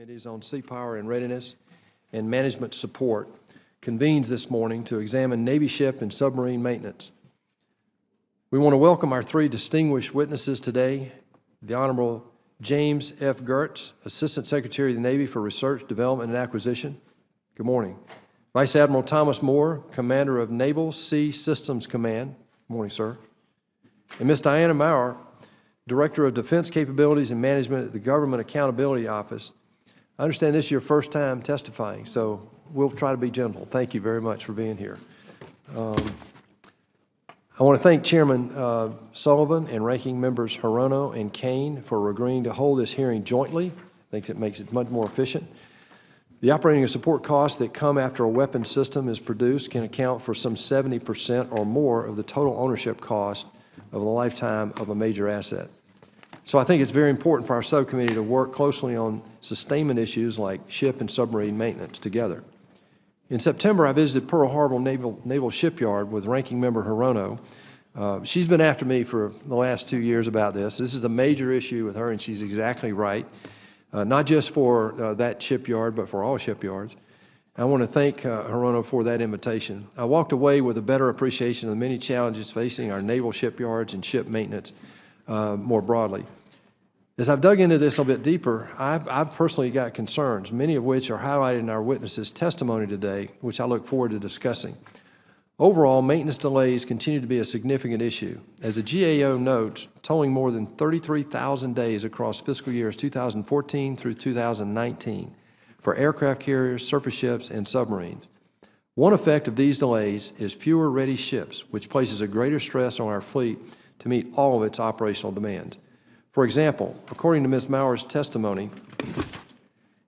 Committees on Sea Power and Readiness and Management Support convenes this morning to examine Navy ship and submarine maintenance. We want to welcome our three distinguished witnesses today: the Honorable James F. Gertz, Assistant Secretary of the Navy for Research, Development, and Acquisition. Good morning. Vice Admiral Thomas Moore, Commander of Naval Sea Systems Command. Good morning, sir. And Ms. Diana Maurer, Director of Defense Capabilities and Management at the Government Accountability Office. I understand this is your first time testifying, so we'll try to be gentle. Thank you very much for being here. I want to thank Chairman Sullivan and Ranking Members Hirono and Kane for agreeing to hold this hearing jointly. I think it makes it much more efficient. The operating and support costs that come after a weapon system is produced can account for some 70% or more of the total ownership cost of the lifetime of a major asset. So I think it's very important for our subcommittee to work closely on sustainment issues like ship and submarine maintenance together. In September, I visited Pearl Harbor Naval Shipyard with Ranking Member Hirono. She's been after me for the last 2 years about this. This is a major issue with her, and she's exactly right, not just for that shipyard, but for all shipyards. I want to thank Hirono for that invitation. I walked away with a better appreciation of the many challenges facing our naval shipyards and ship maintenance more broadly. As I've dug into this a bit deeper, I've personally got concerns, many of which are highlighted in our witnesses' testimony today, which I look forward to discussing. Overall, maintenance delays continue to be a significant issue. As the GAO notes, tolling more than 33,000 days across fiscal years 2014 through 2019 for aircraft carriers, surface ships, and submarines. One effect of these delays is fewer ready ships, which places a greater stress on our fleet to meet all of its operational demands. For example, according to Ms. Maurer's testimony,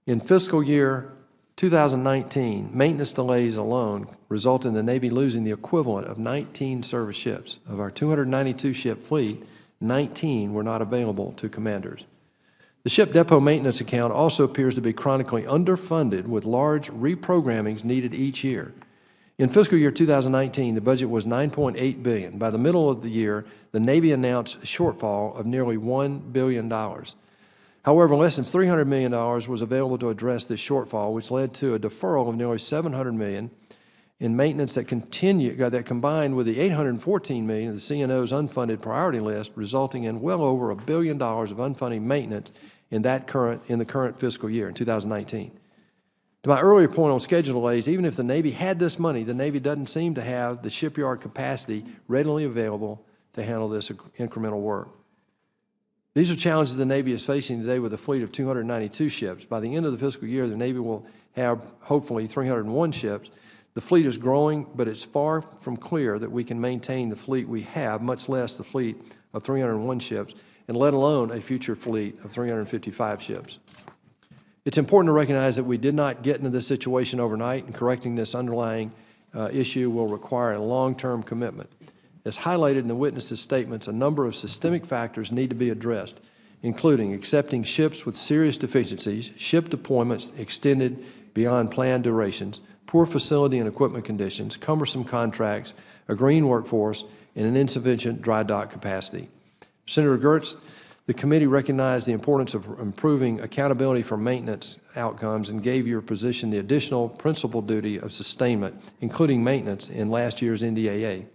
in fiscal year 2019, maintenance delays alone result in the Navy losing the equivalent of 19 service ships. Of our 292-ship fleet, 19 were not available to commanders. The ship depot maintenance account also appears to be chronically underfunded, with large reprogrammings needed each year. In fiscal year 2019, the budget was $9.8 billion. By the middle of the year, the Navy announced a shortfall of nearly $1 billion. However, less than $300 million was available to address this shortfall, which led to a deferral of nearly $700 million in maintenance that combined with the $814 million of the CNO's unfunded priority list, resulting in well over $1 billion of unfunded maintenance in the current fiscal year, in 2019. To my earlier point on schedule delays, even if the Navy had this money, the Navy doesn't seem to have the shipyard capacity readily available to handle this incremental work. These are challenges the Navy is facing today with a fleet of 292 ships. By the end of the fiscal year, the Navy will have hopefully 301 ships. The fleet is growing, but it's far from clear that we can maintain the fleet we have, much less the fleet of 301 ships, and let alone a future fleet of 355 ships. It's important to recognize that we did not get into this situation overnight, and correcting this underlying issue will require a long-term commitment. As highlighted in the witnesses' statements, a number of systemic factors need to be addressed, including accepting ships with serious deficiencies, ship deployments extended beyond planned durations, poor facility and equipment conditions, cumbersome contracts, a green workforce, and an insufficient dry dock capacity. Senator Gertz, the committee recognized the importance of improving accountability for maintenance outcomes and gave your position the additional principal duty of sustainment, including maintenance, in last year's NDAA.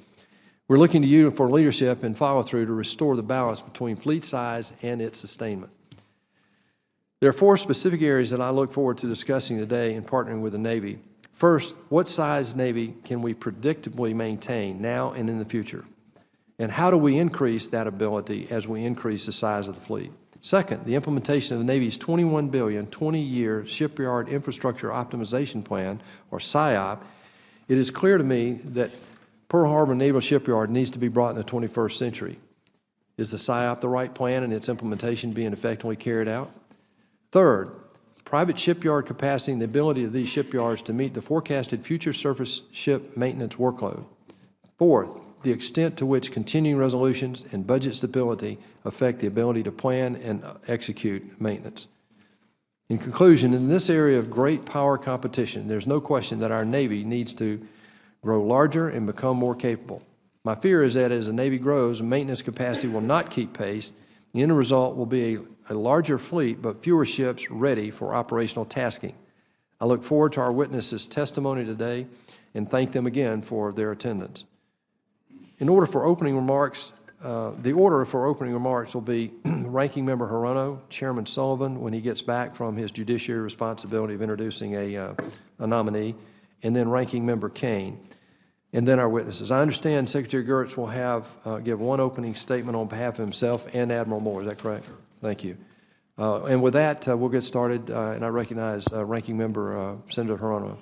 We're looking to you for leadership and follow-through to restore the balance between fleet size and its sustainment. There are 4 specific areas that I look forward to discussing today in partnering with the Navy. First, what size Navy can we predictably maintain now and in the future? And how do we increase that ability as we increase the size of the fleet? Second, the implementation of the Navy's $21 billion 20-year Shipyard Infrastructure Optimization Plan, or SIOP. It is clear to me that Pearl Harbor Naval Shipyard needs to be brought in the 21st century. Is the SIOP the right plan and its implementation being effectively carried out? Third, private shipyard capacity and the ability of these shipyards to meet the forecasted future surface ship maintenance workload. Fourth, the extent to which continuing resolutions and budget stability affect the ability to plan and execute maintenance. In conclusion, in this area of great power competition, there's no question that our Navy needs to grow larger and become more capable. My fear is that as the Navy grows, maintenance capacity will not keep pace, The end result will be a larger fleet, but fewer ships ready for operational tasking. I look forward to our witnesses' testimony today and thank them again for their attendance. In order for opening remarks, the order for opening remarks will be Ranking Member Hirono, Chairman Sullivan when he gets back from his judiciary responsibility of introducing a nominee, and then Ranking Member Kane, and then our witnesses. I understand Secretary Gertz will give one opening statement on behalf of himself and Admiral Moore. Is that correct? Thank you. And with that, we'll get started, and I recognize Ranking Member Senator Hirono.